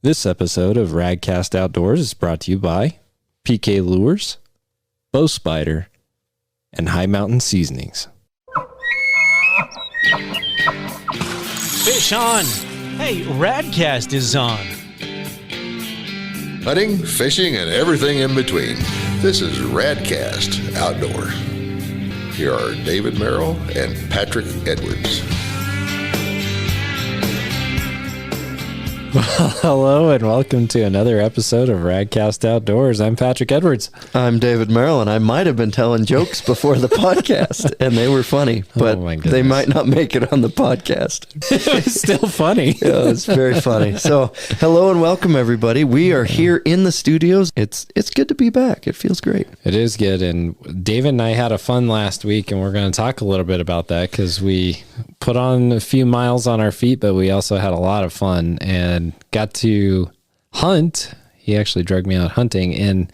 This episode of Radcast Outdoors is brought to you by PK Lures, Bow Spider, and High Mountain Seasonings. Fish on! Hey, Radcast is on. Hunting, fishing, and everything in between. This is Radcast Outdoors. Here are David Merrill and Patrick Edwards. Well, hello and welcome to another episode of Radcast Outdoors. I'm Patrick Edwards. I'm David Merrill, and I might have been telling jokes before the podcast, and they were funny, but they might not make it on the podcast. It was still funny. Yeah, it's very funny. So, hello and welcome, everybody. We are here in the studios. It's good to be back. It feels great. It is good, and David and I had a fun last week, and we're going to talk a little bit about that because we put on a few miles on our feet, but we also had a lot of fun and got to hunt. He actually dragged me out hunting in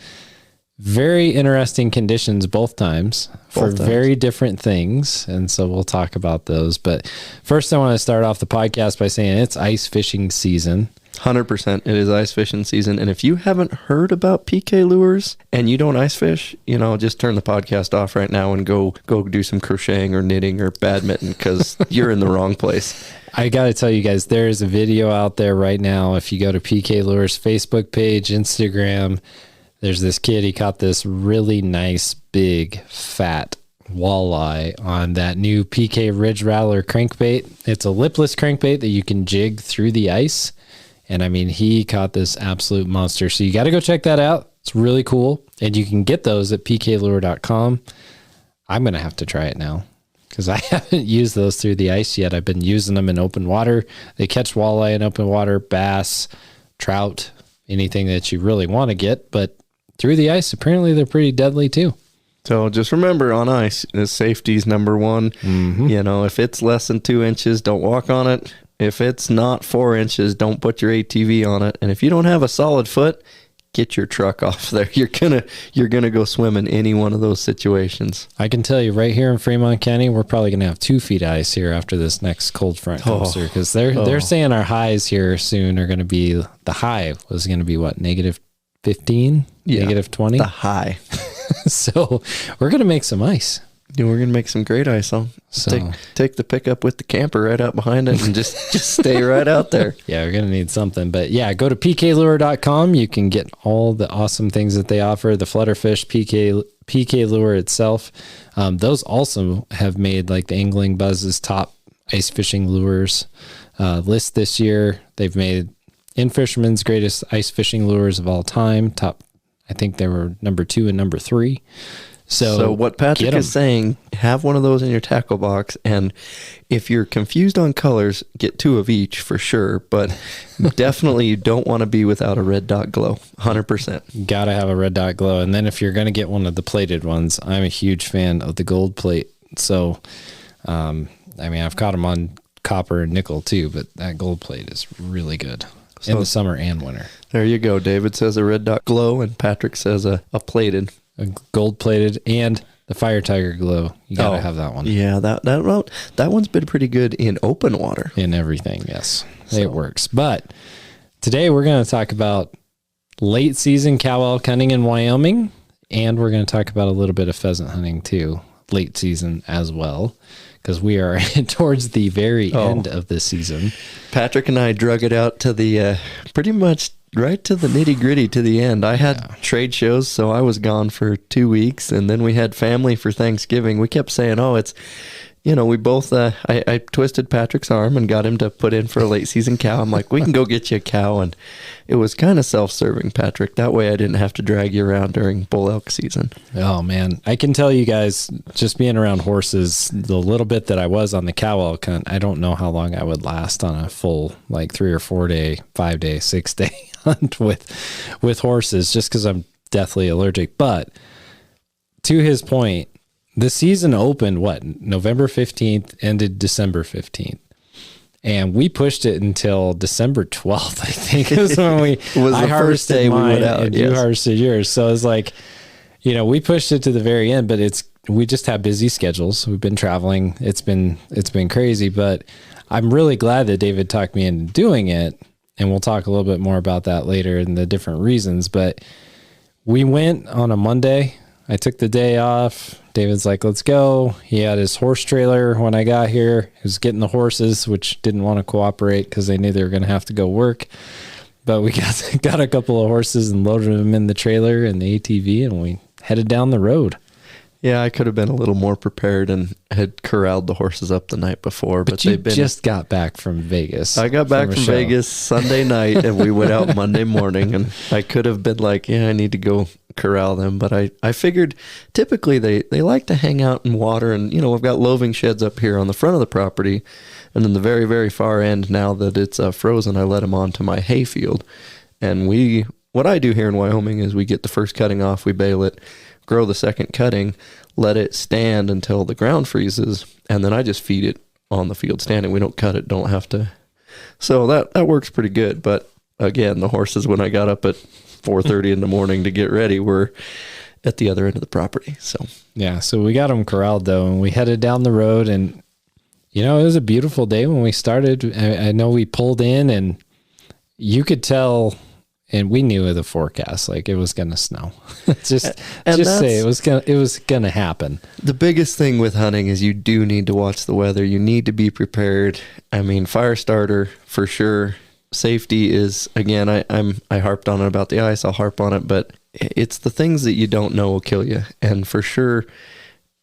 very interesting conditions both times for very different things. And so we'll talk about those. But first, I want to start off the podcast by saying it's ice fishing season. 100%. It is ice fishing season. And if you haven't heard about PK lures and you don't ice fish, just turn the podcast off right now and go do some crocheting or knitting or badminton because you're in the wrong place. I got to tell you guys, there is a video out there right now. If you go to PK Lures Facebook page, Instagram, there's this kid. He caught this really nice, big, fat walleye on that new PK Ridge Rattler crankbait. It's a lipless crankbait that you can jig through the ice. And I mean, he caught this absolute monster. So you got to go check that out. It's really cool. And you can get those at pklure.com. I'm going to have to try it now because I haven't used those through the ice yet. I've been using them in open water. They catch walleye in open water, bass, trout, anything that you really want to get. But through the ice, apparently they're pretty deadly too. So just remember, on ice, safety is number one. Mm-hmm. If it's less than 2 inches, don't walk on it. If it's not 4 inches, don't put your ATV on it. And if you don't have a solid foot, get your truck off there. You're gonna go swim in any one of those situations. I can tell you right here in Fremont County, we're probably gonna have 2 feet of ice here after this next cold front comes through because they're saying our highs here soon are gonna be, the high was gonna be what, negative 15, negative 20, the high. So we're gonna make some ice. Yeah, we're gonna make some great ice on. So take the pickup with the camper right out behind it and just stay right out there. Yeah, we're gonna need something. But yeah, go to pklure.com. You can get all the awesome things that they offer. The Flutterfish PK lure itself. Those also have made like the Angling Buzz's top ice fishing lures list this year. They've made In Fisherman's greatest ice fishing lures of all time. Top, I think they were number 2 and number 3. So what Patrick is saying, have one of those in your tackle box, and if you're confused on colors, get 2 of each for sure, but definitely you don't want to be without a red dot glow, 100%. Gotta have a red dot glow, and then if you're going to get one of the plated ones, I'm a huge fan of the gold plate. So, I've caught them on copper and nickel too, but that gold plate is really good in the summer and winter. There you go. David says a red dot glow, and Patrick says a plated. A gold plated and the Fire Tiger glow. You gotta have that one. Yeah, that one's been pretty good in open water. In everything, yes. It works. But today we're going to talk about late season cow elk hunting in Wyoming, and we're going to talk about a little bit of pheasant hunting too, late season as well, because we are towards the very end of the season. Patrick and I drug it out to the pretty much right to the nitty gritty, to the end. I had trade shows, so I was gone for 2 weeks, and then we had family for Thanksgiving. We kept saying, we both, I twisted Patrick's arm and got him to put in for a late season cow. I'm like, we can go get you a cow. And it was kind of self-serving, Patrick. That way I didn't have to drag you around during bull elk season. Oh man. I can tell you guys, just being around horses, the little bit that I was on the cow elk hunt, I don't know how long I would last on a full, 3 or 4 day, 5 day, 6 day hunt with horses, just because I'm deathly allergic. But to his point, the season opened, November 15th, ended December 15th. And we pushed it until December 12th, I think, is when I harvested mine and you harvested yours. So it's like, we pushed it to the very end, but we just have busy schedules. We've been traveling. It's been crazy, but I'm really glad that David talked me into doing it and we'll talk a little bit more about that later and the different reasons. But we went on a Monday. I took the day off. David's like, let's go. He had his horse trailer when I got here. He was getting the horses, which didn't want to cooperate because they knew they were going to have to go work. But we got a couple of horses and loaded them in the trailer and the ATV, and we headed down the road. Yeah, I could have been a little more prepared and had corralled the horses up the night before. But you just got back from Vegas. I got back from Vegas Sunday night, and we went out Monday morning. And I could have been like, yeah, I need to go corral them. But I figured typically they like to hang out in water. And, we've got loafing sheds up here on the front of the property. And then the very, very far end, now that it's frozen, I let them onto my hay field. And what I do here in Wyoming is we get the first cutting off, we bale it, grow the second cutting, let it stand until the ground freezes, and then I just feed it on the field standing. We don't cut it, don't have to. So that works pretty good. But again, the horses, when I got up at 4:30 in the morning to get ready, were at the other end of the property. So yeah, so we got them corralled though, and we headed down the road, and it was a beautiful day when we started. I know we pulled in, and you could tell. And we knew the forecast, like it was going to snow. just say it was going to happen. The biggest thing with hunting is you do need to watch the weather. You need to be prepared. I mean, fire starter for sure. Safety is, again, I harped on it about the ice. I'll harp on it, but it's the things that you don't know will kill you. And for sure,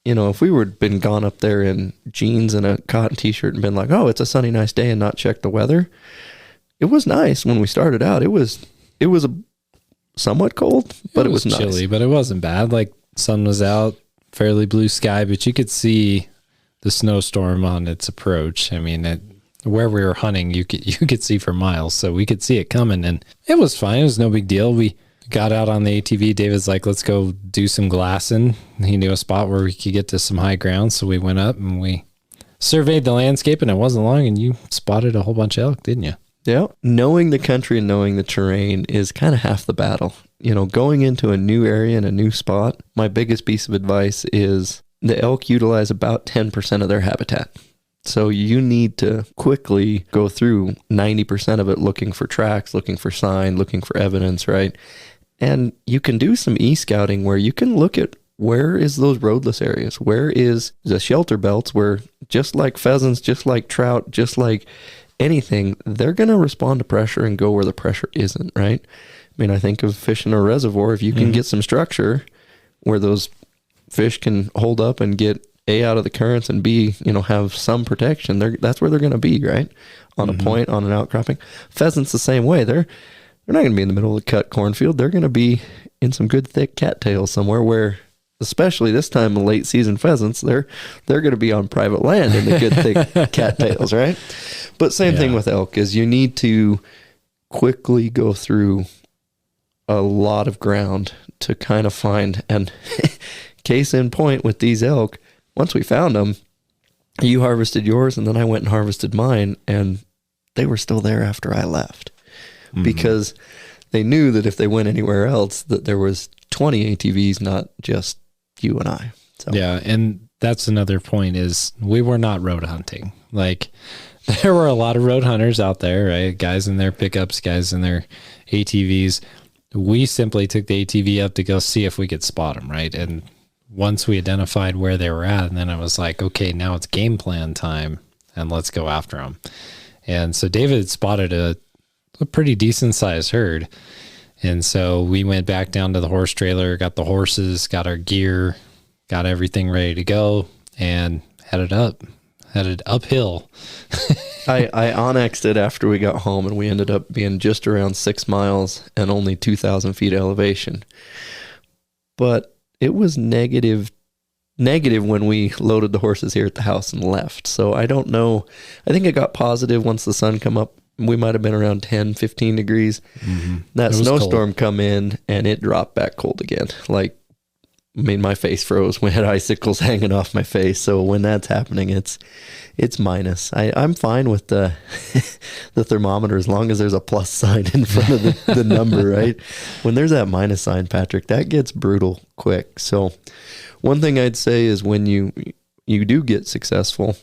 if we would been gone up there in jeans and a cotton t-shirt and been like, oh, it's a sunny, nice day, and not check the weather. It was nice when we started out. It was a somewhat cold, but it was nice. Chilly, but it wasn't bad. Like sun was out, fairly blue sky, but you could see the snowstorm on its approach. I mean, where we were hunting, you could see for miles, so we could see it coming, and it was fine. It was no big deal. We got out on the ATV. David's like, let's go do some glassing. He knew a spot where we could get to some high ground, so we went up and we surveyed the landscape, and it wasn't long, and you spotted a whole bunch of elk, didn't you? Yeah. Knowing the country and knowing the terrain is kind of half the battle. Going into a new area and a new spot, my biggest piece of advice is the elk utilize about 10% of their habitat. So you need to quickly go through 90% of it looking for tracks, looking for sign, looking for evidence, right? And you can do some e-scouting where you can look at where is those roadless areas? Where is the shelter belts where just like pheasants, just like trout, just like anything, they're going to respond to pressure and go where the pressure isn't, right? I mean, I think of fishing a reservoir. If you can get some structure where those fish can hold up and get A, out of the currents, and B, have some protection, that's where they're going to be, right? On a point, on an outcropping. Pheasants the same way. They're not going to be in the middle of the cut cornfield. They're going to be in some good thick cattails somewhere where, especially this time of late season pheasants, they're going to be on private land in the good thick cattails, right? But same thing with elk is you need to quickly go through a lot of ground to kind of find, and case in point with these elk, once we found them, you harvested yours and then I went and harvested mine, and they were still there after I left because they knew that if they went anywhere else that there was 20 ATVs, not just you and I. So. Yeah. And that's another point is we were not road hunting. Like there were a lot of road hunters out there, right? Guys in their pickups, guys in their ATVs. We simply took the ATV up to go see if we could spot them, right? And once we identified where they were at, and then I was like, okay, now it's game plan time, and let's go after them. And so David spotted a pretty decent sized herd. And so we went back down to the horse trailer, got the horses, got our gear, got everything ready to go, and headed uphill. I onnexed it after we got home, and we ended up being just around 6 miles and only 2,000 feet elevation. But it was negative when we loaded the horses here at the house and left. So I don't know. I think it got positive once the sun come up. We might have been around 10, 15 degrees. That snowstorm come in and it dropped back cold again. Like, I mean, my face froze. We had icicles hanging off my face. So when that's happening, it's minus. I'm fine with the the thermometer as long as there's a plus sign in front of the number, right? When there's that minus sign, Patrick, that gets brutal quick. So one thing I'd say is when you do get successful,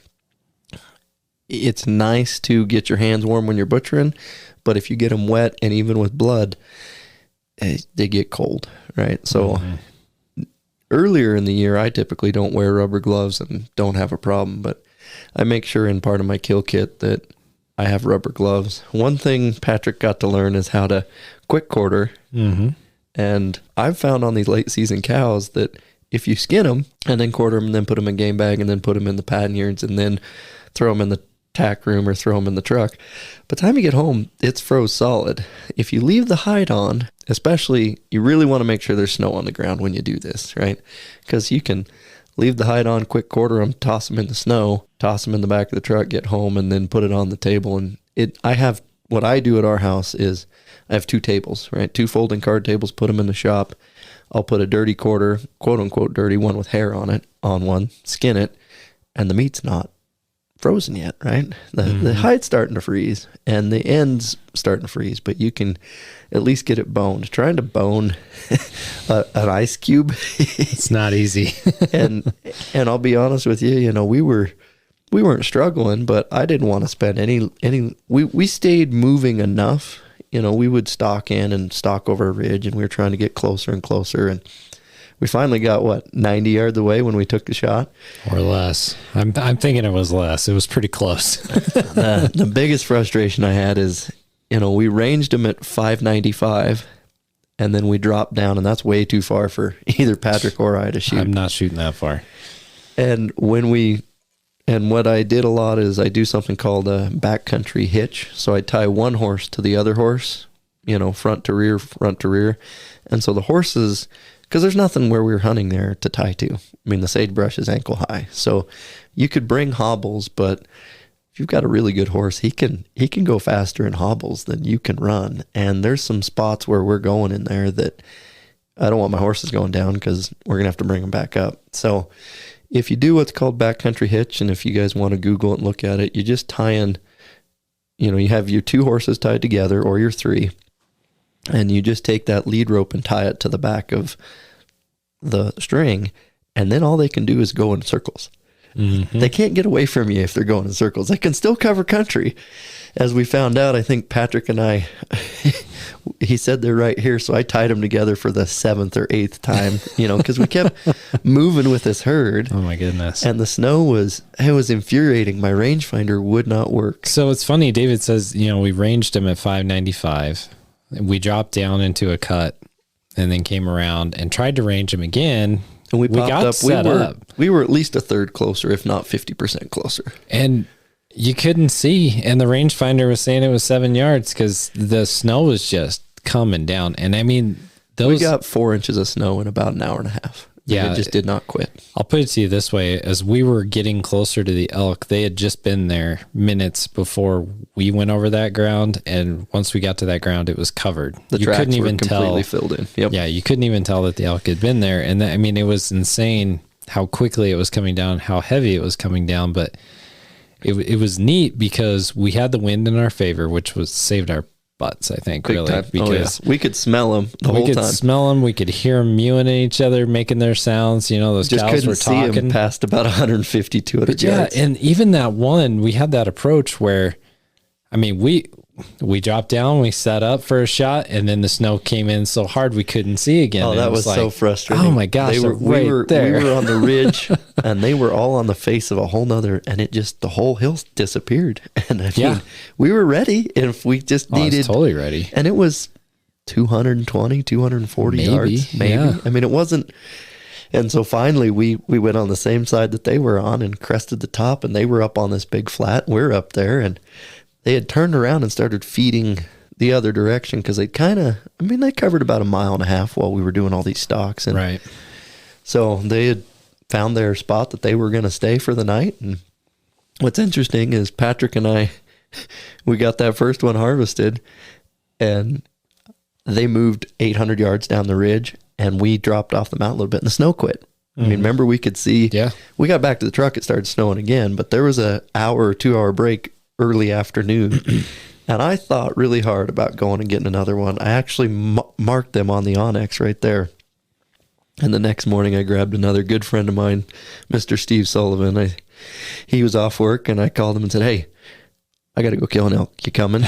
it's nice to get your hands warm when you're butchering, but if you get them wet and even with blood, they get cold, right? So earlier in the year, I typically don't wear rubber gloves and don't have a problem, but I make sure in part of my kill kit that I have rubber gloves. One thing Patrick got to learn is how to quick quarter. And I've found on these late season cows that if you skin them and then quarter them and then put them in game bag and then put them in the panniers and then throw them in the tack room or throw them in the truck, by the time you get home, it's froze solid. If you leave the hide on, especially, you really want to make sure there's snow on the ground when you do this, right? Because you can leave the hide on, quick quarter them, toss them in the snow, toss them in the back of the truck, get home, and then put it on the table. And what I do at our house is I have 2 tables, right? 2 folding card tables, put them in the shop. I'll put a dirty quarter, quote unquote dirty, one with hair on it, on one, skin it, and the meat's not frozen yet, right? The hide's starting to freeze and the end's starting to freeze, but you can at least get it boned. Trying to bone an ice cube, it's not easy. and I'll be honest with you, you know, we weren't struggling, but I didn't want to spend we stayed moving enough. You know, we would stalk in and stalk over a ridge, and we were trying to get closer and closer, and we finally got 90 yards away when we took the shot, or less. I'm thinking it was less. It was pretty close. The biggest frustration I had is, you know, we ranged them at 595, and then we dropped down, and that's way too far for either Patrick or I to shoot. I'm not shooting that far. And what I did a lot is I do something called a backcountry hitch. So I tie one horse to the other horse, you know, front to rear. And so the horses, because there's nothing where we were hunting there to tie to. I mean, the sagebrush is ankle high. So you could bring hobbles, but if you've got a really good horse, he can go faster in hobbles than you can run. And there's some spots where we're going in there that I don't want my horses going down because we're going to have to bring them back up. So if you do what's called backcountry hitch, and if you guys want to Google it and look at it, you just tie in, you know, you have your 2 horses tied together or your 3, and you just take that lead rope and tie it to the back of the string, and then all they can do is go in circles. They can't get away from you if they're going in circles. They can still cover country. As we found out, I think Patrick and I, he said they're right here, so I tied them together for the 7th or 8th time, you know, because we kept moving with this herd. Oh my goodness. And the snow was infuriating. My rangefinder would not work. So it's funny, David says, you know, we ranged him at 595. We dropped down into a cut and then came around and tried to range him again. And we popped got up. set up. We were at least a third closer, if not 50% closer. And you couldn't see. And the rangefinder was saying it was 7 yards because the snow was just coming down. And I mean, we got 4 inches of snow in about an hour and a half. Yeah. It just did not quit. I'll put it to you this way. As we were getting closer to the elk, they had just been there minutes before we went over that ground. And once we got to that ground, it was covered. The tracks were completely filled in. Yep. Yeah, you couldn't even tell that the elk had been there. And I mean, it was insane how quickly it was coming down, how heavy it was coming down. But it was neat because we had the wind in our favor, which saved our butts, I think, Big really. time. Because we could smell them the whole time. We could smell them. We could hear them mewing at each other, making their sounds. You know, those just cows were couldn't see talking. them past about 150, 200 yards. Yeah, and even that one, we had that approach where, I mean, we dropped down, we set up for a shot, and then the snow came in so hard we couldn't see again. Oh, that was so frustrating. Oh my gosh, we were on the ridge, and they were all on the face of a whole nother, and it just, the whole hill disappeared. And I mean, we were ready if we just needed. I was totally ready. And it was 220, 240 yards, maybe. Yeah. I mean, it wasn't. And so finally we went on the same side that they were on and crested the top, and they were up on this big flat. We're up there, and they had turned around and started feeding the other direction because they covered about 1.5 miles while we were doing all these stalks. And right. So they had found their spot that they were going to stay for the night. And what's interesting is Patrick and I, we got that first one harvested, and they moved 800 yards down the ridge, and we dropped off the mountain a little bit, and the snow quit. I mean, remember, we could see, we got back to the truck, it started snowing again, but there was an hour or 2 hour break early afternoon, and I thought really hard about going and getting another one. I actually marked them on the Onyx right there. And the next morning I grabbed another good friend of mine, Mr. Steve Sullivan. He was off work, and I called him and said, hey, I got to go kill an elk. You coming?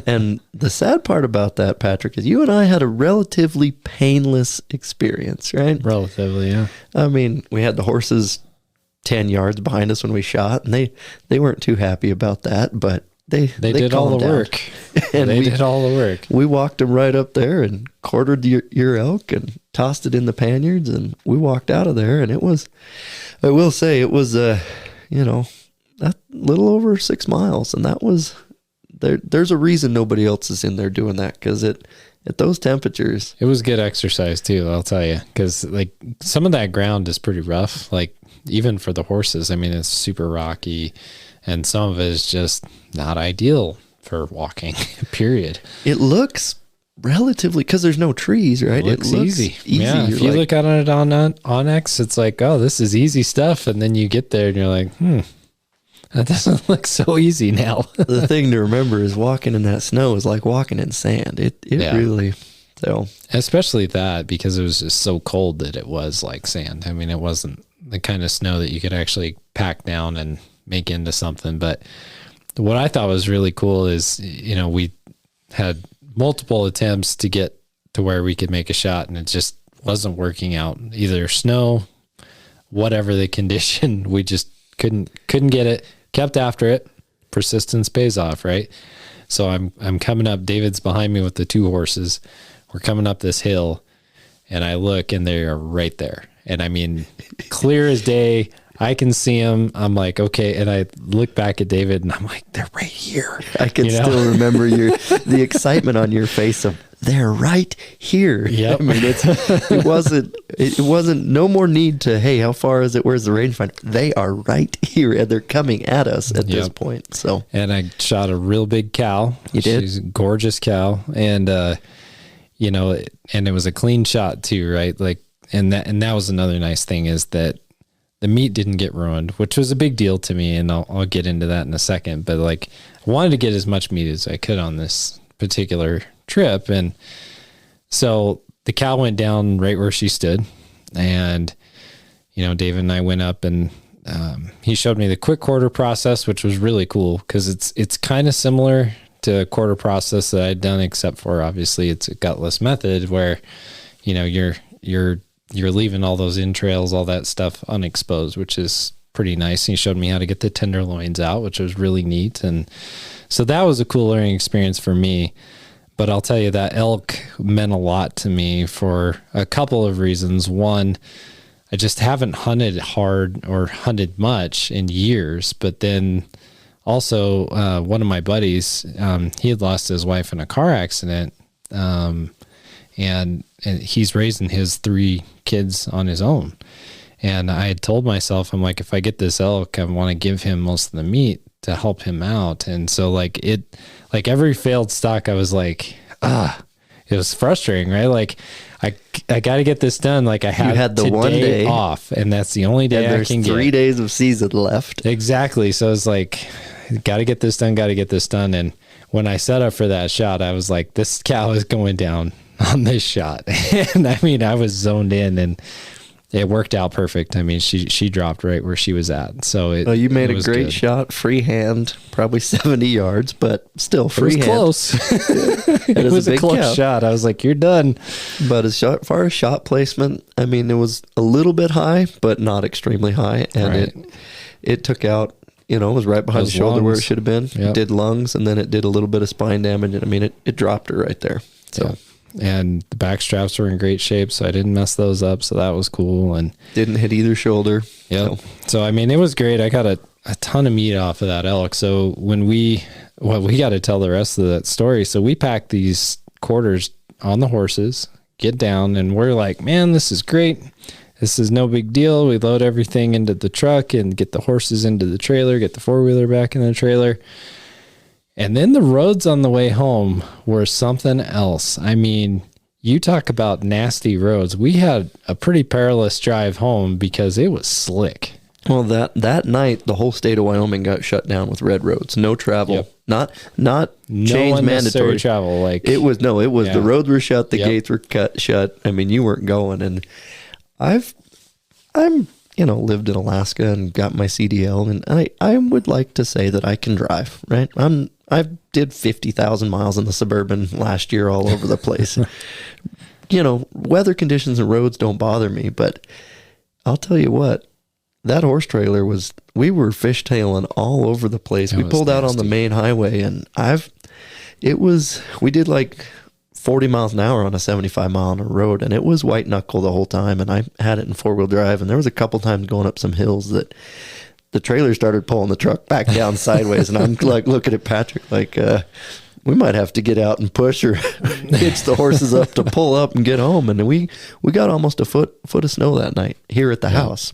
And the sad part about that, Patrick, is you and I had a relatively painless experience, right? Relatively, yeah. I mean, we had the horses 10 yards behind us when we shot, and they weren't too happy about that, but they did all the down. work. And they did all the work. We walked them right up there and quartered your elk and tossed it in the panniers, and we walked out of there, and it was, I will say, it was, a little over 6 miles, and that was, there's a reason nobody else is in there doing that, because at those temperatures. It was good exercise too, I'll tell you, because like some of that ground is pretty rough, like even for the horses. I mean, it's super rocky, and some of it is just not ideal for walking, period. It looks relatively, because there's no trees, right? It looks easy. Yeah, if you look at it on Onyx, it's like, oh, this is easy stuff, and then you get there and you're like, that doesn't look so easy now. The thing to remember is walking in that snow is like walking in sand. It really, so. Especially that, because it was just so cold that it was like sand. I mean, it wasn't the kind of snow that you could actually pack down and make into something. But what I thought was really cool is, we had multiple attempts to get to where we could make a shot, and it just wasn't working out. Either snow, whatever the condition, we just couldn't get it. Kept after it. Persistence pays off, right? So I'm coming up. David's behind me with the 2 horses. We're coming up this hill, and I look, and they are right there. And I mean, clear as day. I can see them. I'm like, okay. And I look back at David, and I'm like, they're right here. I can still remember the excitement on your face of, they're right here. Yep. I mean, it wasn't no more need to, hey, how far is it? Where's the rangefinder? They are right here, and they're coming at us at this point. So, and I shot a real big cow. You did? She's a gorgeous cow. And, and it was a clean shot too, right? Like, and that was another nice thing, is that the meat didn't get ruined, which was a big deal to me. And I'll get into that in a second, but like, I wanted to get as much meat as I could on this particular trip. And so the cow went down right where she stood, and David and I went up, and he showed me the quick quarter process, which was really cool, because it's kind of similar to a quarter process that I'd done, except for obviously it's a gutless method where you're leaving all those entrails, all that stuff unexposed, which is pretty nice. And he showed me how to get the tenderloins out, which was really neat. And so that was a cool learning experience for me. But I'll tell you, that elk meant a lot to me for a couple of reasons. One, I just haven't hunted hard or hunted much in years. But then also, one of my buddies, he had lost his wife in a car accident, and he's raising his 3 kids on his own. And I had told myself, I'm like, if I get this elk, I want to give him most of the meat to help him out. And so like every failed stock, I was like, it was frustrating, right? Like I got to get this done. Like I had the one day off, and that's the only day I can get. 3 days of season left. Exactly. So it's like, got to get this done. And when I set up for that shot, I was like, this cow is going down on this shot. And I mean, I was zoned in, and it worked out perfect. I mean, she dropped right where she was at. So you made a great shot, freehand, probably 70 yards, but still freehand. It was close. It was a close shot. I was like, you're done. But as far as shot placement, I mean, it was a little bit high, but not extremely high. And it took out, it was right behind the shoulder where it should have been. Yep. It did lungs, and then it did a little bit of spine damage. And I mean, it dropped her right there. So. Yeah. And the back straps were in great shape, so I didn't mess those up. So that was cool. And didn't hit either shoulder. Yeah. So I mean, it was great. I got a ton of meat off of that elk. So when we got to tell the rest of that story. So we packed these quarters on the horses, get down, and we're like, man, this is great. This is no big deal. We load everything into the truck and get the horses into the trailer, get the 4-wheeler back in the trailer. And then the roads on the way home were something else. I mean, you talk about nasty roads. We had a pretty perilous drive home because it was slick. Well, that night, the whole state of Wyoming got shut down with red roads. No travel. Yep. Not change mandatory travel. Like it was the roads were shut, the gates were shut. I mean, you weren't going, and I'm lived in Alaska and got my CDL, and I would like to say that I can drive, right? I did 50,000 miles in the Suburban last year all over the place. Weather conditions and roads don't bother me, but I'll tell you what, that horse trailer we were fishtailing all over the place. We pulled out on the main highway, and we did like 40 miles an hour on a 75 mile an hour road, and it was white knuckle the whole time, and I had it in 4-wheel drive, and there was a couple times going up some hills that the trailer started pulling the truck back down sideways, and I'm like looking at Patrick like, we might have to get out and push or hitch the horses up to pull up and get home. And we got almost a foot of snow that night here at the house.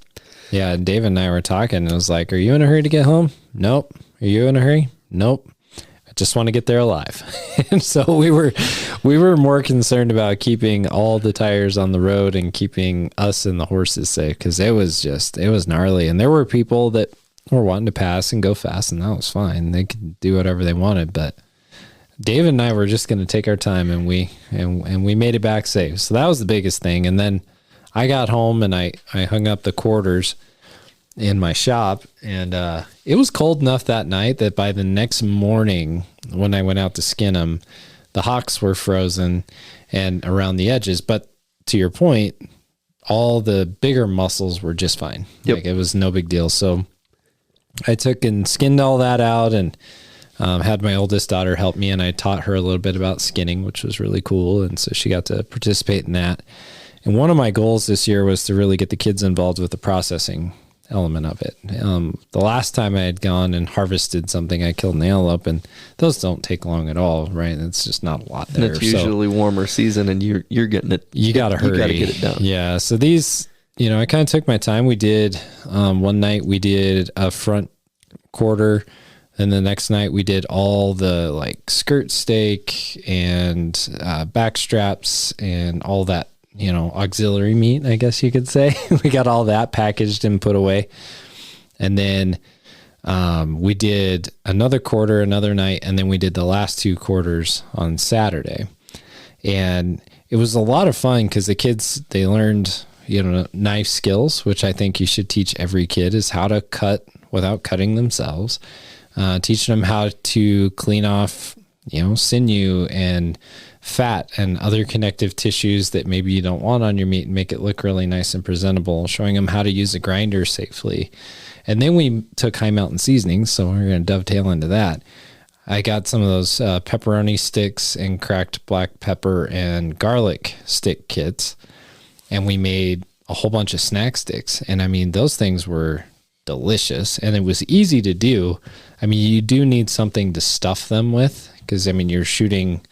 Yeah, David and I were talking, and it was like, are you in a hurry to get home? Nope. Are you in a hurry? Nope. I just want to get there alive. And so we were more concerned about keeping all the tires on the road and keeping us and the horses safe, because it was gnarly. And there were people that were wanting to pass and go fast, and that was fine. They could do whatever they wanted, but David and I were just going to take our time, and we made it back safe. So that was the biggest thing. And then I got home and I hung up the quarters in my shop, and it was cold enough that night that by the next morning when I went out to skin them, the hocks were frozen and around the edges. But to your point, all the bigger muscles were just fine. Yep. Like, it was no big deal. So I took and skinned all that out, and had my oldest daughter help me, and I taught her a little bit about skinning, which was really cool. And so she got to participate in that. And one of my goals this year was to really get the kids involved with the processing element of it. The last time I had gone and harvested something, I killed an antelope, and those don't take long at all, right? It's just not a lot there. And it's usually warmer season, and you're getting it. You got to hurry. You got to get it done. Yeah. So these, I kind of took my time. We did, one night we did a front quarter, and the next night we did all the like skirt stake and back straps and all that, auxiliary meat, I guess you could say. We got all that packaged and put away. And then we did another quarter another night, and then we did the last 2 quarters on Saturday. And it was a lot of fun because the kids, they learned, knife skills, which I think you should teach every kid, is how to cut without cutting themselves. Teaching them how to clean off, sinew and fat and other connective tissues that maybe you don't want on your meat and make it look really nice and presentable. Showing them how to use a grinder safely. And then we took High Mountain seasonings, so we're going to dovetail into that. I got some of those pepperoni sticks and cracked black pepper and garlic stick kits, and we made a whole bunch of snack sticks. And I mean, those things were delicious, and it was easy to do. I mean, you do need something to stuff them with, because you're shooting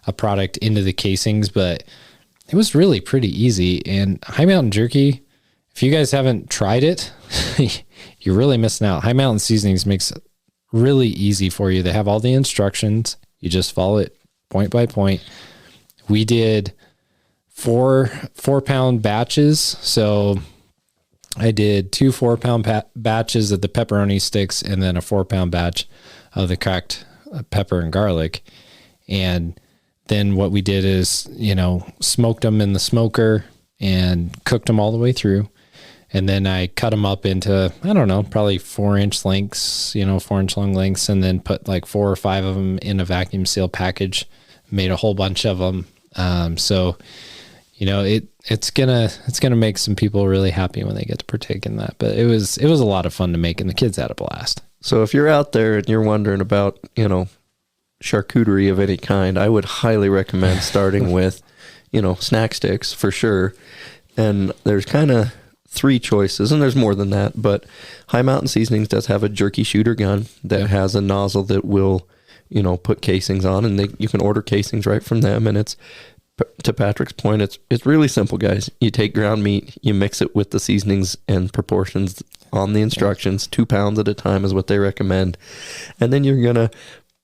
a product into the casings, but it was really pretty easy. And High Mountain jerky, if you guys haven't tried it, you're really missing out. High Mountain Seasonings makes it really easy for you. They have all the instructions. You just follow it point by point. We did 4-pound batches. So I did 2 4-pound batches of the pepperoni sticks, and then a 4-pound batch of the cracked pepper and garlic. And then what we did is, smoked them in the smoker and cooked them all the way through. And then I cut them up into, I don't know, probably 4-inch lengths, 4-inch long lengths, and then put like 4 or 5 of them in a vacuum seal package, made a whole bunch of them. So, it's gonna make some people really happy when they get to partake in that. But it was a lot of fun to make, and the kids had a blast. So if you're out there and you're wondering about, charcuterie of any kind, I would highly recommend starting with, snack sticks for sure. And there's kind of 3 choices, and there's more than that, but High Mountain Seasonings does have a jerky shooter gun that has a nozzle that will, put casings on, and you can order casings right from them. And it's, to Patrick's point, it's really simple, guys. You take ground meat, you mix it with the seasonings and proportions on the instructions. 2 pounds at a time is what they recommend. And then you're going to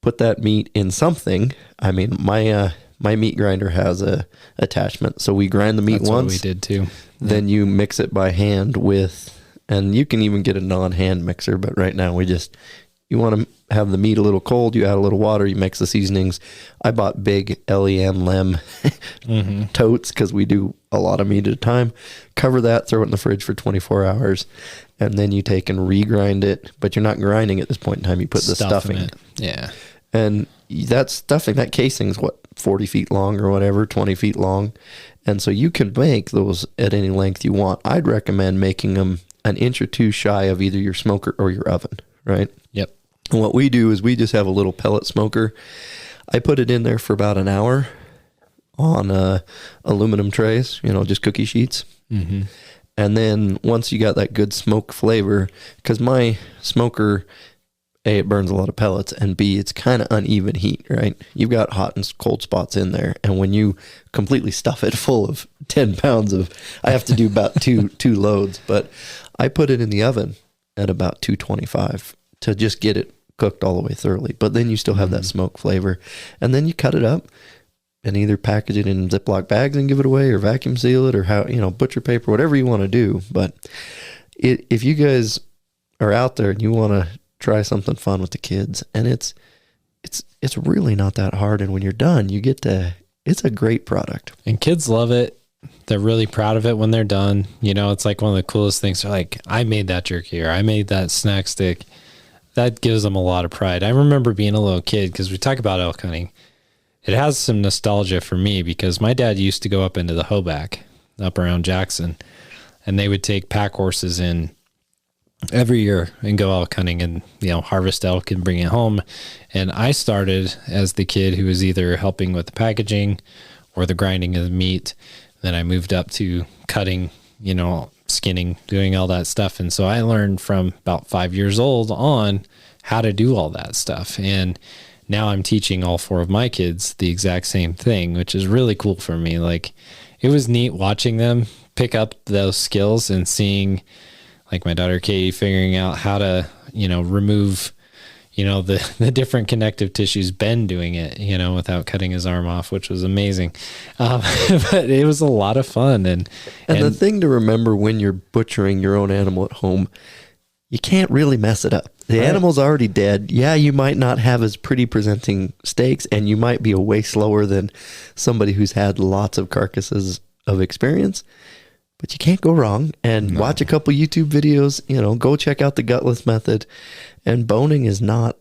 put that meat in something. I mean, my meat grinder has a attachment. So we grind the meat That's once. What we did too. Then you mix it by hand with, and you can even get a non-hand mixer, but right now you want to have the meat a little cold, you add a little water, you mix the seasonings. I bought big lem totes because we do a lot of meat at a time. Cover that, throw it in the fridge for 24 hours, and then you take and regrind it. But you're not grinding at this point in time. You put the stuffing. It. Yeah. And that stuffing, that casing is 40 feet long or whatever, 20 feet long. And so you can make those at any length you want. I'd recommend making them an inch or two shy of either your smoker or your oven, right? Yep. And what we do is we just have a little pellet smoker. I put it in there for about an hour on aluminum trays, just cookie sheets. Mm-hmm. And then once you got that good smoke flavor, because my smoker, A, it burns a lot of pellets, and B, it's kind of uneven heat, right? You've got hot and cold spots in there, and when you completely stuff it full of 10 pounds of, I have to do about two loads, but I put it in the oven at about 225 to just get it cooked all the way thoroughly. But then you still have that smoke flavor, and then you cut it up and either package it in Ziploc bags and give it away, or vacuum seal it, or butcher paper, whatever you want to do. But if you guys are out there and you want to try something fun with the kids, and it's really not that hard, and when you're done, it's a great product. And kids love it. They're really proud of it when they're done. It's like one of the coolest things. They're like, I made that jerky, or I made that snack stick. That gives them a lot of pride. I remember being a little kid, because we talk about elk hunting. It has some nostalgia for me, because my dad used to go up into the Hoback up around Jackson, and they would take pack horses in every year and go elk hunting and, harvest elk and bring it home. And I started as the kid who was either helping with the packaging or the grinding of the meat. Then I moved up to cutting, skinning, doing all that stuff. And so I learned from about 5 years old on how to do all that stuff. And now I'm teaching all 4 of my kids the exact same thing, which is really cool for me. Like, it was neat watching them pick up those skills and seeing, like, my daughter Katie figuring out how to, remove, the different connective tissues, Ben doing it, without cutting his arm off, which was amazing. But it was a lot of fun. And the thing to remember when you're butchering your own animal at home, you can't really mess it up. The animal's already dead. Yeah, you might not have as pretty presenting steaks, and you might be way slower than somebody who's had lots of carcasses of experience. But you can't go wrong. And watch a couple YouTube videos, go check out the gutless method. And boning is not...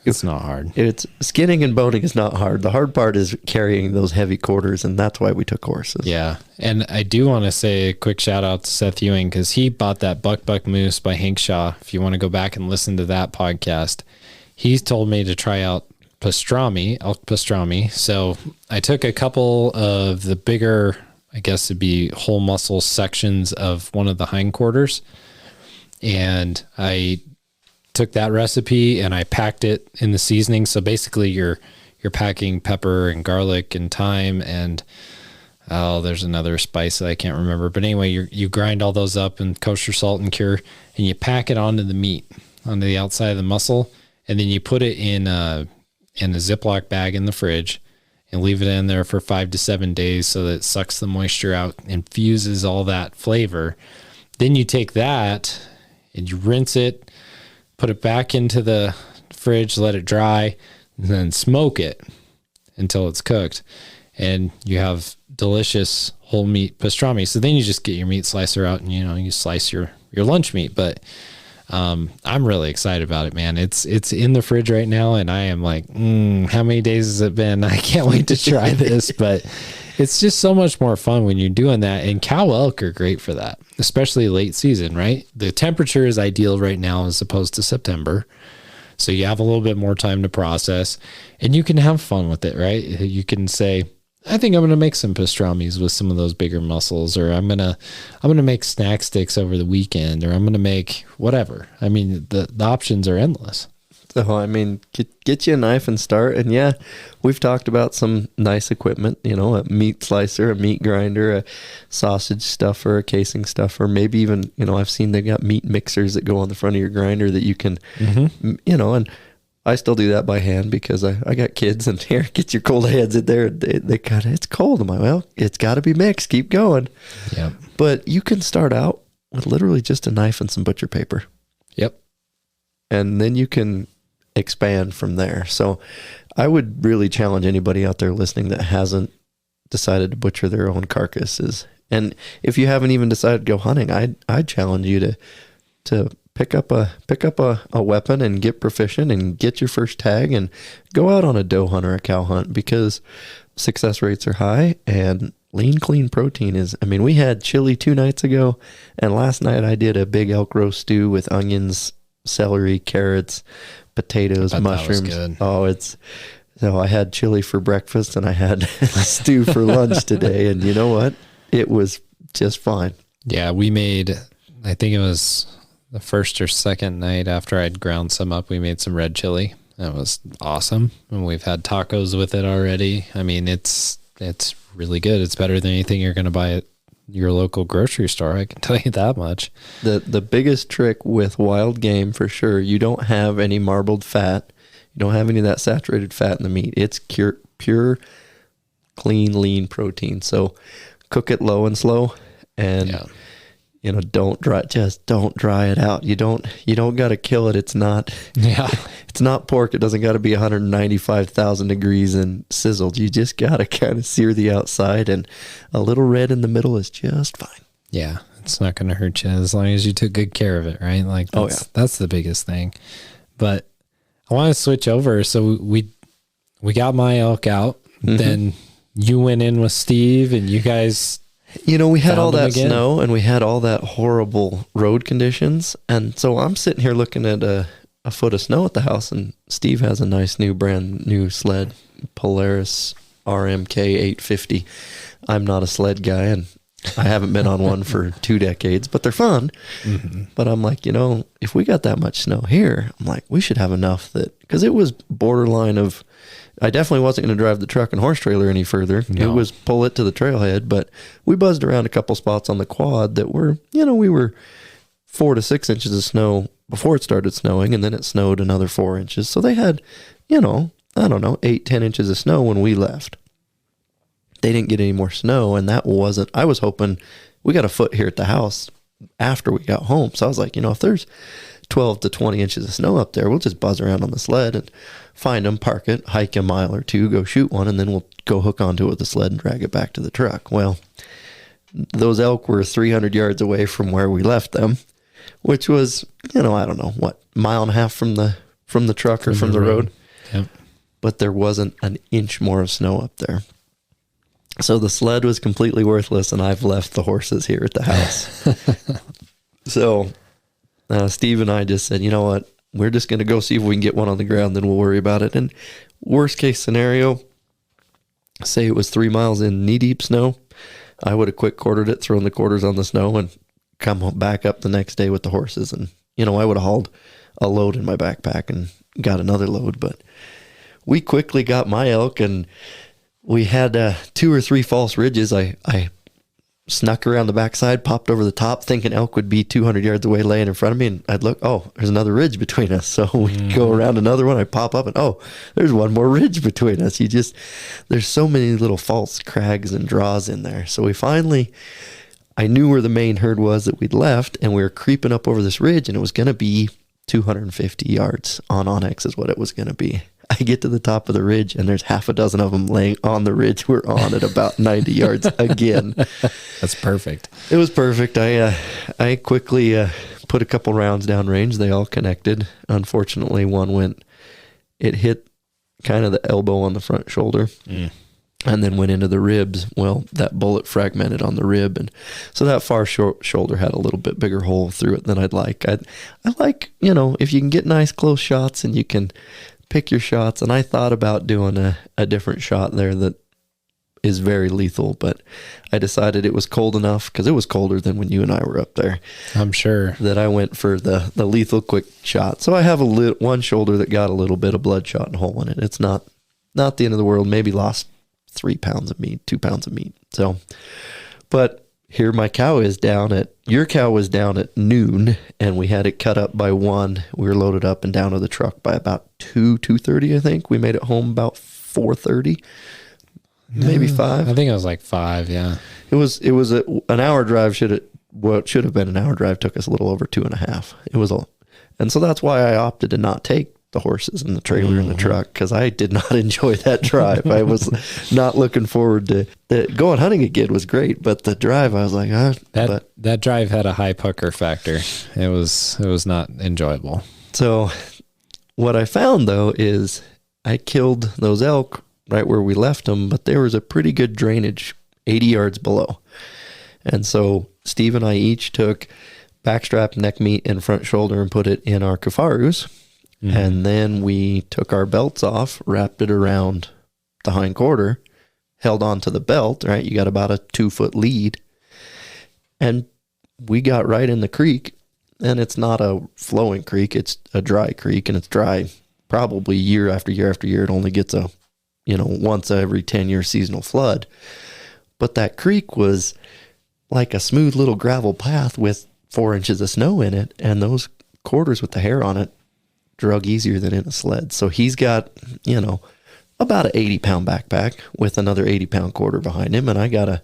It's not hard. It's skinning and boning is not hard. The hard part is carrying those heavy quarters, and that's why we took horses. Yeah. And I do want to say a quick shout out to Seth Ewing, because he bought that Buck Moose by Hank Shaw. If you want to go back and listen to that podcast, he's told me to try out pastrami, elk pastrami. So I took a couple of the bigger, I guess it'd be whole muscle sections of one of the hindquarters, and I took that recipe and I packed it in the seasoning. So basically you're packing pepper and garlic and thyme and there's another spice that I can't remember, but anyway, you grind all those up in kosher salt and cure, and you pack it onto the meat, onto the outside of the muscle, and then you put it in a Ziploc bag in the fridge and leave it in there for 5 to 7 days so that it sucks the moisture out and fuses all that flavor. Then you take that and you rinse it, put it back into the fridge, let it dry, and then smoke it until it's cooked. And you have delicious whole meat pastrami. So then you just get your meat slicer out and, you slice your lunch meat. But I'm really excited about it, man. It's in the fridge right now, and I am like, how many days has it been? I can't wait to try this. But it's just so much more fun when you're doing that. And cow elk are great for that, especially late season, right? The temperature is ideal right now as opposed to September. So you have a little bit more time to process, and you can have fun with it, right? You can say, I think I'm going to make some pastrami's with some of those bigger mussels, or I'm going to make snack sticks over the weekend, or I'm going to make whatever. I mean, the options are endless. So, I mean, get you a knife and start. And yeah, we've talked about some nice equipment, a meat slicer, a meat grinder, a sausage stuffer, a casing stuffer, maybe even, I've seen they've got meat mixers that go on the front of your grinder that you can, and I still do that by hand because I got kids, and here, get your cold heads in there. They kind of, it's cold. I'm like, well, it's got to be mixed. Keep going. Yep. But you can start out with literally just a knife and some butcher paper. Yep. And then you can expand from there. So I would really challenge anybody out there listening that hasn't decided to butcher their own carcasses. And if you haven't even decided to go hunting, I'd challenge you to pick up a weapon and get proficient and get your first tag and go out on a doe hunt or a cow hunt, because success rates are high and lean, clean protein is, I mean, we had chili 2 nights ago, and last night I did a big elk roast stew with onions, celery, carrots, potatoes, mushrooms. So I had chili for breakfast and I had stew for lunch today, and you know what? It was just fine. Yeah, we made, I think it was the first or second night after I'd ground some up, we made some red chili. That was awesome. And we've had tacos with it already. I mean, it's really good. It's better than anything you're going to buy at your local grocery store. I can tell you that much. The biggest trick with wild game, for sure, you don't have any marbled fat. You don't have any of that saturated fat in the meat. It's pure, clean, lean protein. So cook it low and slow, and don't dry it out. You don't got to kill it. It's not pork. It doesn't got to be 195,000 degrees and sizzled. You just got to kind of sear the outside, and a little red in the middle is just fine. Yeah. It's not going to hurt you as long as you took good care of it, right? Like that's the biggest thing. But I want to switch over. So we got my elk out. Mm-hmm. Then you went in with Steve, and you guys, we had all that snow and we had all that horrible road conditions. And so I'm sitting here looking at a foot of snow at the house, and Steve has a nice brand new sled, Polaris RMK 850. I'm not a sled guy, and I haven't been on one for 2 decades, but they're fun. Mm-hmm. But I'm like, if we got that much snow here, I'm like, we should have enough because it was borderline of, I definitely wasn't going to drive the truck and horse trailer any further. No. It was pull it to the trailhead, but we buzzed around a couple spots on the quad that were, we were 4 to 6 inches of snow before it started snowing, and then it snowed another 4 inches. So they had, 8-10 inches of snow when we left. They didn't get any more snow, and I was hoping we got a foot here at the house after we got home. So I was like, if there's 12 to 20 inches of snow up there, we'll just buzz around on the sled and find them, park it, hike a mile or 2, go shoot one, and then we'll go hook onto it with the sled and drag it back to the truck. Well, those elk were 300 yards away from where we left them, which was, I don't know, what, mile and a half from the truck or from the road. Yep. But there wasn't an inch more of snow up there. So the sled was completely worthless, and I've left the horses here at the house. So Steve and I just said, you know what? We're just going to go see if we can get one on the ground, then we'll worry about it. And worst case scenario, say it was 3 miles in knee-deep snow, I would have quick quartered it, thrown the quarters on the snow, and come back up the next day with the horses. And, I would have hauled a load in my backpack and got another load. But we quickly got my elk, and we had 2 or 3 false ridges. I snuck around the backside, popped over the top, thinking elk would be 200 yards away laying in front of me, and I'd look, there's another ridge between us. So we go around another one, I pop up, and there's one more ridge between us. There's so many little false crags and draws in there. So we finally, I knew where the main herd was that we'd left, and we were creeping up over this ridge, and it was going to be 250 yards on Onyx is what it was going to be. I get to the top of the ridge, and there's half a dozen of them laying on the ridge we're on at about 90 yards again. That's perfect. It was perfect. I quickly put a couple rounds downrange. They all connected. Unfortunately, it hit kind of the elbow on the front shoulder and then went into the ribs. Well, that bullet fragmented on the rib, and so that far shoulder had a little bit bigger hole through it than I'd like. I like, if you can get nice close shots and you can pick your shots, and I thought about doing a different shot there that is very lethal, but I decided it was cold enough, because it was colder than when you and I were up there. I'm sure. That I went for the lethal quick shot. So I have one shoulder that got a little bit of bloodshot and hole in it. It's not the end of the world. Maybe lost 3 pounds of meat, 2 pounds of meat. So, but here my your cow was down at noon, and we had it cut up by 1. We were loaded up and down to the truck by about 2:30, I think. We made it home about 4:30, maybe 5. I think it was like 5, yeah. It was an hour drive. Should have been an hour drive took us a little over 2.5. And so that's why I opted to not take the horses and the trailer and the truck, because I did not enjoy that drive. I was not looking forward to going hunting again. Was great, but the drive, I was like, that drive had a high pucker factor. It was not enjoyable. So what I found though is I killed those elk right where we left them, but there was a pretty good drainage 80 yards below. And so Steve and I each took backstrap, neck meat, and front shoulder and put it in our kafarus. Mm-hmm. And then we took our belts off, wrapped it around the hind quarter, held on to the belt, right? You got about a 2-foot lead. And we got right in the creek, and it's not a flowing creek. It's a dry creek, and it's dry probably year after year after year. It only gets once every 10-year seasonal flood. But that creek was like a smooth little gravel path with 4 inches of snow in it, and those quarters with the hair on it drug easier than in a sled. So he's got, about an 80-pound backpack with another 80-pound quarter behind him, and I got a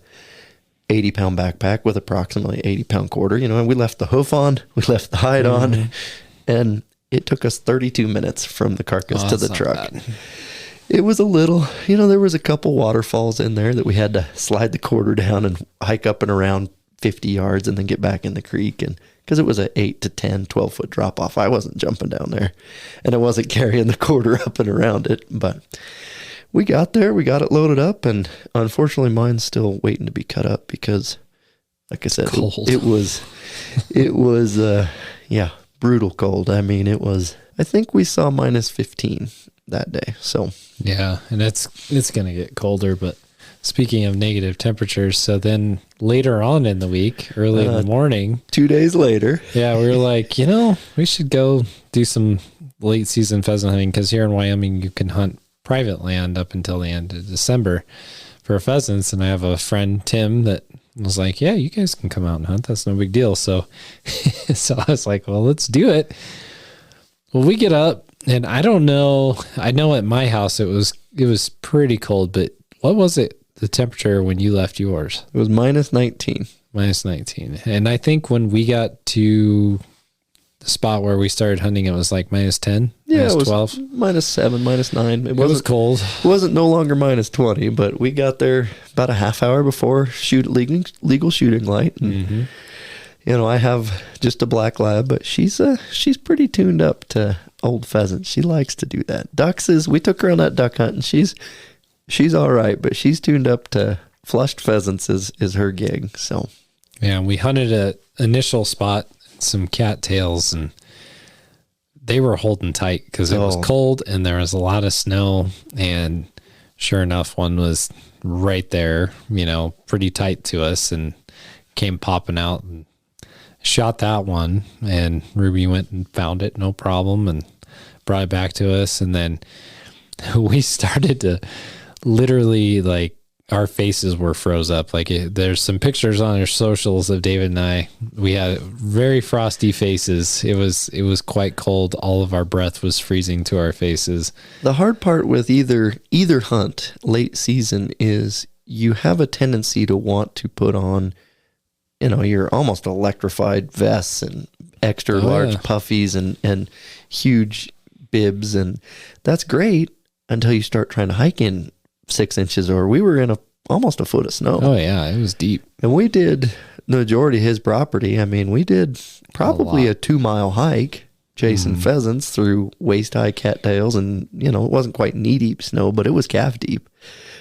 80-pound backpack with approximately 80-pound quarter, and we left the hoof on, we left the hide on, and it took us 32 minutes from the carcass to the truck. Bad. It was a little, there was a couple waterfalls in there that we had to slide the quarter down and hike up and around 50 yards and then get back in the creek. And because it was an 8 to 10, 12-foot drop off, I wasn't jumping down there, and I wasn't carrying the quarter up and around it. But we got there, we got it loaded up, and unfortunately mine's still waiting to be cut up because, like I said, it was brutal cold. I mean, I think we saw minus 15 that day. So yeah, and it's going to get colder. But speaking of negative temperatures, so then later on in the week, early in the morning, 2 days later, we were like, we should go do some late season pheasant hunting, because here in Wyoming you can hunt private land up until the end of December for pheasants. And I have a friend, Tim, that was like, yeah, you guys can come out and hunt. That's no big deal. So I was like, well, let's do it. Well, we get up, and I don't know. I know at my house it was pretty cold, but what was it, the temperature when you left yours? It was minus 19. Minus 19. And I think when we got to the spot where we started hunting, it was like minus 10, yeah, minus it was 12. Minus 7, minus 9. It was cold. It wasn't no longer minus 20, but we got there about a half hour before legal shooting light. And, I have just a black lab, but she's pretty tuned up to old pheasants. She likes to do that. Ducks we took her on that duck hunt, and she's all right, but she's tuned up to flushed pheasants is her gig. So yeah, we hunted an initial spot, some cattails, and they were holding tight because it was cold and there was a lot of snow. And sure enough, one was right there, pretty tight to us, and came popping out and shot that one. And Ruby went and found it, no problem, and brought it back to us. And then we started to literally, like, our faces were froze up. Like, there's some pictures on our socials of David and I. We had very frosty faces. It was quite cold. All of our breath was freezing to our faces. The hard part with either hunt late season is you have a tendency to want to put on, your almost electrified vests and extra large puffies and huge bibs, and that's great until you start trying to hike in 6 inches, or we were in almost a foot of snow. Oh yeah, it was deep. And we did the majority of his property. I mean, we did probably a 2-mile hike chasing pheasants through waist high cattails, and it wasn't quite knee deep snow, but it was calf deep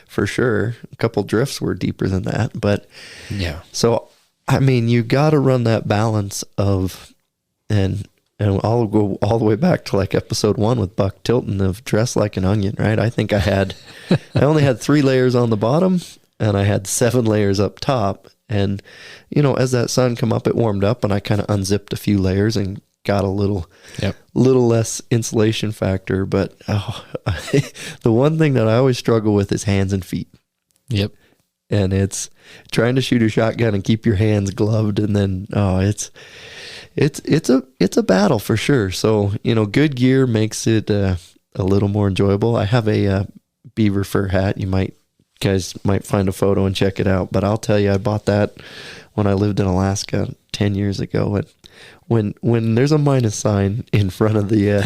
for sure. A couple drifts were deeper than that, but yeah. So I mean, you got to run that balance of, and I'll go all the way back to like episode 1 with Buck Tilton of dress like an onion, right? I think I only had 3 layers on the bottom, and I had 7 layers up top. And, as that sun come up, it warmed up, and I kind of unzipped a few layers and got a little less insulation factor. But the one thing that I always struggle with is hands and feet. Yep. And it's trying to shoot a shotgun and keep your hands gloved, and then it's a battle for sure. So good gear makes it a little more enjoyable. I have a beaver fur hat. You guys might find a photo and check it out. But I'll tell you, I bought that when I lived in Alaska 10 years ago. And when there's a minus sign in front of the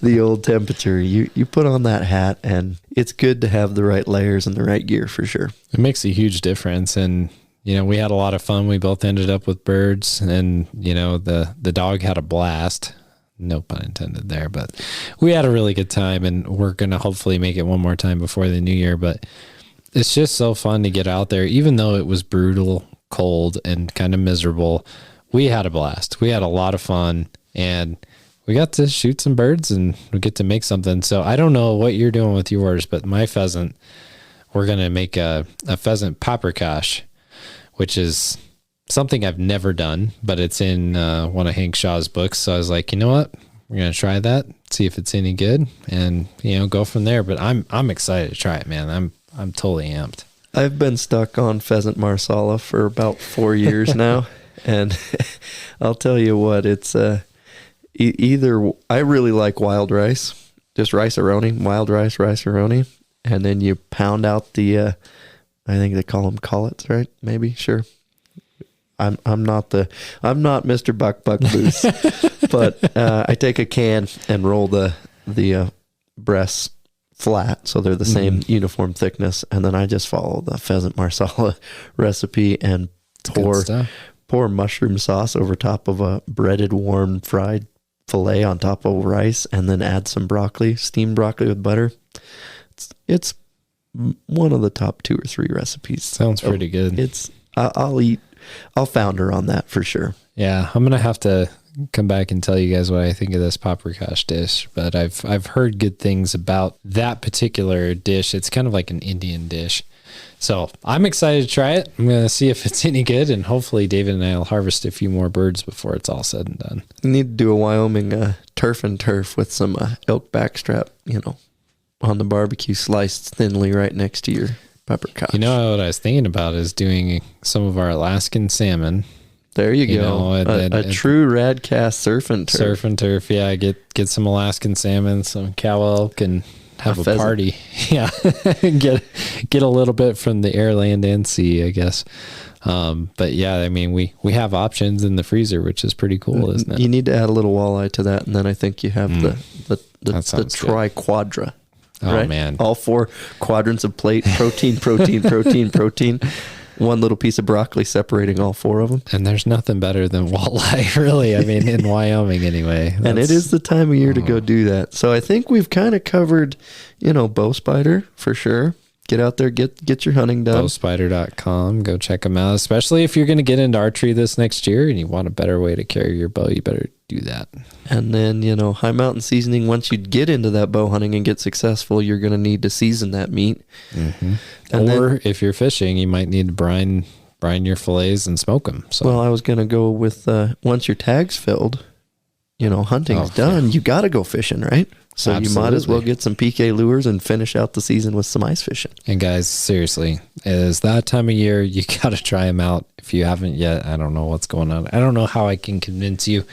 the old temperature, you put on that hat, and it's good to have the right layers and the right gear for sure. It makes a huge difference. And, we had a lot of fun. We both ended up with birds, and, the dog had a blast. No pun intended there, but we had a really good time, and we're going to hopefully make it one more time before the new year. But it's just so fun to get out there, even though it was brutal, cold, and kind of miserable. We had a blast. We had a lot of fun, and we got to shoot some birds, and we get to make something. So I don't know what you're doing with yours, but my pheasant, we're going to make a pheasant paprikash, which is something I've never done, but it's in one of Hank Shaw's books. So I was like, you know what? We're going to try that, see if it's any good, and, go from there. But I'm excited to try it, man. I'm totally amped. I've been stuck on pheasant marsala for about 4 years now. And I'll tell you what, it's either I really like wild rice, just rice-a-roni, wild rice-a-roni, and then you pound out the, I think they call them collets, right? Maybe, sure. I'm not Mr. Buck Booth, but I take a can and roll the breasts flat, so they're the same uniform thickness, and then I just follow the pheasant marsala recipe and pour mushroom sauce over top of a breaded, warm, fried filet on top of rice, and then add some broccoli, steamed broccoli with butter. It's one of the top 2 or 3 recipes. Sounds pretty good. I'll founder on that for sure. Yeah, I'm gonna have to come back and tell you guys what I think of this paprikash dish, but I've heard good things about that particular dish. It's kind of like an Indian dish. So I'm excited to try it. I'm going to see if it's any good, and hopefully David and I will harvest a few more birds before it's all said and done. You need to do a Wyoming turf and turf with some elk backstrap, on the barbecue, sliced thinly right next to your paprikash. What I was thinking about is doing some of our Alaskan salmon. There you go. A true Radcast surf and turf. Surf and turf, yeah. Get some Alaskan salmon, some cow elk, and have a party. Yeah. get a little bit from the air, land, and sea, I guess. But yeah, I mean, we have options in the freezer, which is pretty cool, isn't it? You need to add a little walleye to that, and then I think you have the tri-quadra. Oh, right? Man. All 4 quadrants of plate, protein, protein. One little piece of broccoli separating all 4 of them. And there's nothing better than walleye, really. I mean, in Wyoming anyway. And it is the time of year to go do that. So I think we've kind of covered, bow spider for sure. Get out there, get your hunting done. Bowspider.com. Go check them out. Especially if you're going to get into archery this next year and you want a better way to carry your bow, you better do that. And then, High Mountain Seasoning, once you get into that bow hunting and get successful, you're going to need to season that meat. Mm-hmm. Or if you're fishing, you might need to brine your fillets and smoke them. So. Well, I was going to go with once your tag's filled, hunting's done, you got to go fishing, right? So Absolutely. You might as well get some PK lures and finish out the season with some ice fishing. And guys, seriously, it is that time of year. You got to try them out. If you haven't yet, I don't know what's going on. I don't know how I can convince you,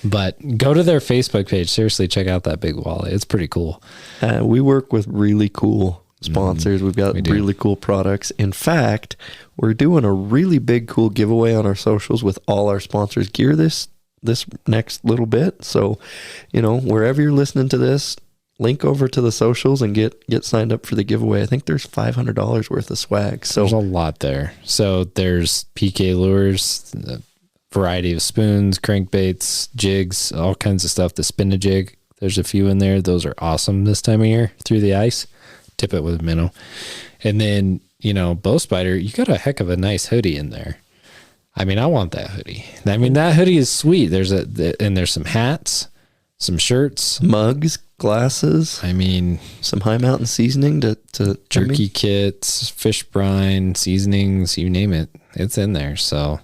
but go to their Facebook page. Seriously, check out that big walleye. It's pretty cool. We work with really cool sponsors. We've got really cool products. In fact, we're doing a really big, cool giveaway on our socials with all our sponsors gear this next little bit. So, wherever you're listening to this, link over to the socials and get signed up for the giveaway. I think there's $500 worth of swag. So there's a lot there. So there's PK lures, a variety of spoons, crankbaits, jigs, all kinds of stuff. The spin-a-jig, there's a few in there. Those are awesome this time of year through the ice. Tip it with a minnow. And then, bow spider, you got a heck of a nice hoodie in there. I mean, I want that hoodie. I mean, that hoodie is sweet. There's some hats, some shirts, mugs, glasses. I mean, some High Mountain seasoning to jerky kits, fish brine, seasonings, you name it. It's in there. So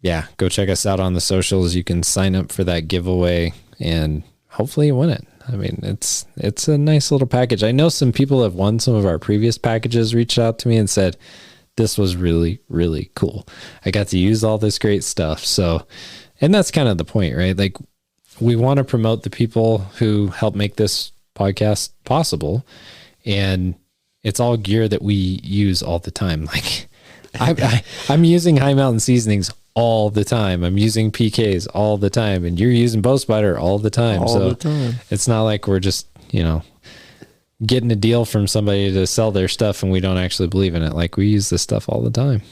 yeah, go check us out on the socials. You can sign up for that giveaway and hopefully you win it. I mean, it's a nice little package. I know some people have won some of our previous packages, reached out to me and said, this was really, really cool. I got to use all this great stuff. So, and that's kind of the point, right? Like, we want to promote the people who help make this podcast possible. And it's all gear that we use all the time. Like, I'm using High Mountain Seasonings all the time. I'm using PKs all the time, and you're using bow spider all the time. All the time. It's not like we're just, getting a deal from somebody to sell their stuff and we don't actually believe in it. Like, we use this stuff all the time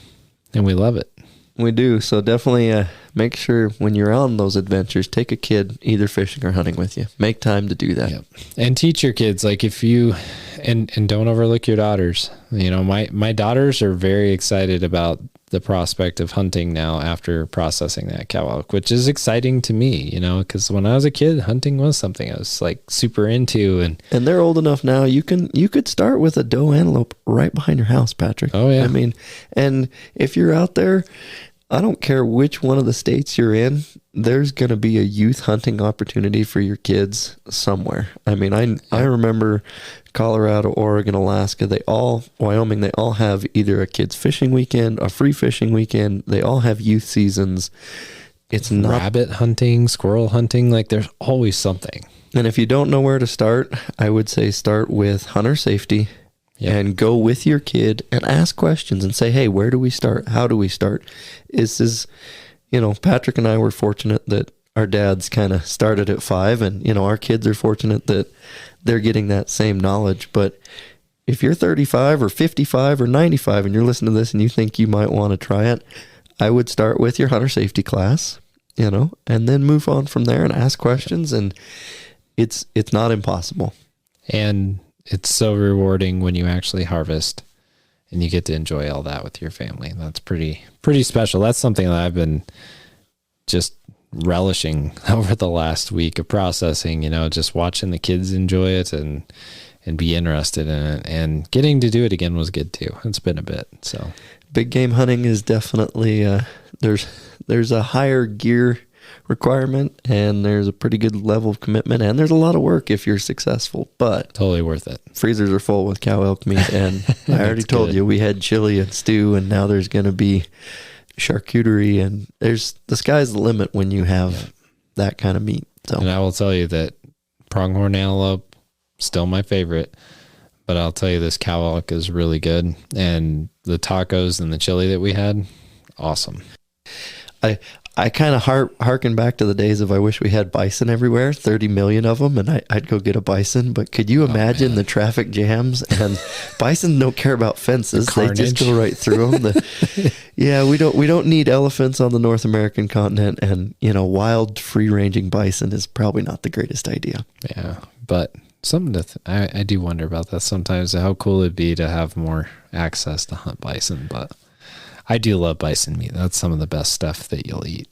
and we love it. We do. So definitely make sure when you're on those adventures, take a kid either fishing or hunting with you. Make time to do that. Yep. And teach your kids, like, if you, and don't overlook your daughters. My daughters are very excited about the prospect of hunting now after processing that cow elk, which is exciting to me, because when I was a kid, hunting was something I was like super into. And they're old enough now. You could start with a doe antelope right behind your house, Patrick. Oh yeah. I mean, and if you're out there, I don't care which one of the states you're in, there's going to be a youth hunting opportunity for your kids somewhere. I mean, I remember Colorado, Oregon, Alaska, Wyoming, they all have either a kids fishing weekend, a free fishing weekend. They all have youth seasons. It's not rabbit hunting, squirrel hunting. Like, there's always something. And if you don't know where to start, I would say start with hunter safety. Yep. And go with your kid and ask questions and say, hey, where do we start? How do we start? Patrick and I were fortunate that our dads kind of started at 5, and, our kids are fortunate that they're getting that same knowledge. But if you're 35 or 55 or 95 and you're listening to this and you think you might want to try it, I would start with your hunter safety class, and then move on from there and ask questions. And it's not impossible. And it's so rewarding when you actually harvest and you get to enjoy all that with your family. That's pretty special. That's something that I've been just relishing over the last week of processing, just watching the kids enjoy it and be interested in it, and getting to do it again was good too. It's been a bit. So big game hunting is definitely, there's a higher gear requirement, and there's a pretty good level of commitment, and there's a lot of work if you're successful, but totally worth it. Freezers are full with cow elk meat, and I already told you we had chili and stew, and now there's going to be charcuterie, and the sky's the limit when you have that kind of meat. So, and I will tell you that pronghorn antelope, still my favorite, but I'll tell you this cow elk is really good, and the tacos and the chili that we had, awesome. I kind of harken back to the days of I wish we had bison everywhere, 30 million of them, and I'd go get a bison. But could you imagine the traffic jams? And bison don't care about fences; they just go right through them. We don't need elephants on the North American continent, and wild free ranging bison is probably not the greatest idea. Yeah, but something I do wonder about that sometimes. How cool it'd be to have more access to hunt bison, but I do love bison meat. That's some of the best stuff that you'll eat.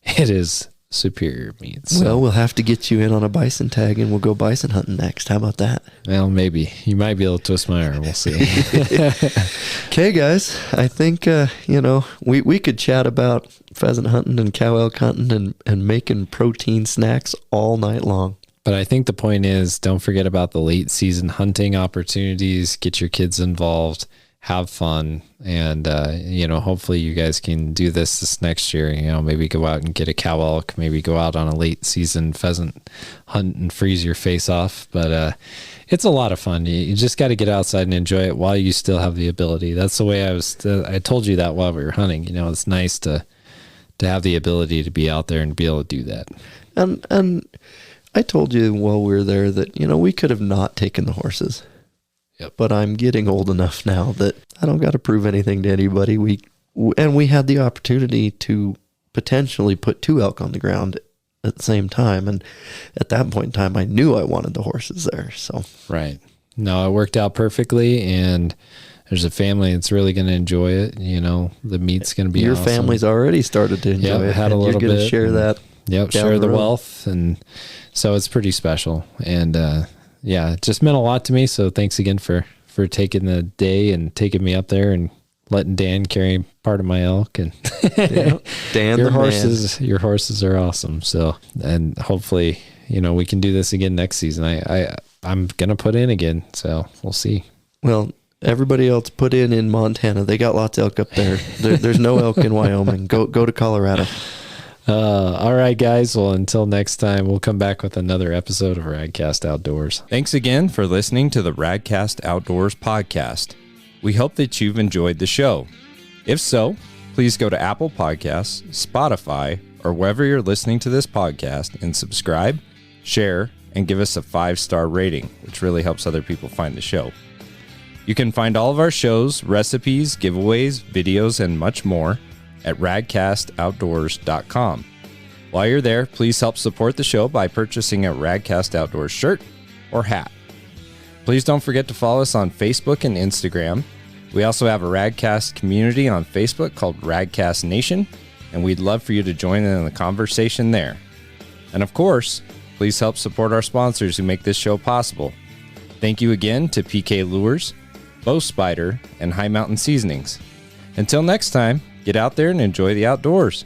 It is superior meat. So. Well, we'll have to get you in on a bison tag, and we'll go bison hunting next. How about that? Well, maybe. You might be able to twist my arm. We'll see. Okay, guys. I think, we could chat about pheasant hunting and cow elk hunting and making protein snacks all night long. But I think the point is, don't forget about the late season hunting opportunities. Get your kids involved. Have fun, and hopefully you guys can do this next year. Maybe go out and get a cow elk, maybe go out on a late season pheasant hunt and freeze your face off. But it's a lot of fun. You just got to get outside and enjoy it while you still have the ability. That's the way I told you that while we were hunting. It's nice to have the ability to be out there and be able to do that. And I told you while we were there that we could have not taken the horses. Yep. But I'm getting old enough now that I don't got to prove anything to anybody. We had the opportunity to potentially put 2 elk on the ground at the same time. And at that point in time, I knew I wanted the horses there. So right. No, it worked out perfectly. And there's a family that's really going to enjoy it. The meat's going to be your awesome. Family's already started to enjoy it. Had a little you're bit. Going to share that. Yep. Share the wealth. And so it's pretty special. And, it just meant a lot to me. So thanks again for taking the day and taking me up there and letting Dan carry part of my elk. And Dan, your horses are awesome. So, and hopefully, we can do this again next season. I'm going to put in again. So we'll see. Well, everybody else put in Montana. They got lots of elk up there. There's no elk in Wyoming. Go to Colorado. All right, guys. Well, until next time, we'll come back with another episode of Radcast Outdoors. Thanks again for listening to the Radcast Outdoors podcast. We hope that you've enjoyed the show. If so, please go to Apple Podcasts, Spotify, or wherever you're listening to this podcast and subscribe, share, and give us a 5-star rating, which really helps other people find the show. You can find all of our shows, recipes, giveaways, videos, and much more at radcastoutdoors.com. While you're there, please help support the show by purchasing a Radcast Outdoors shirt or hat. Please don't forget to follow us on Facebook and Instagram. We also have a Radcast community on Facebook called Radcast Nation, and we'd love for you to join in the conversation there. And of course, please help support our sponsors who make this show possible. Thank you again to PK Lures, Bow Spider, and High Mountain Seasonings. Until next time, get out there and enjoy the outdoors.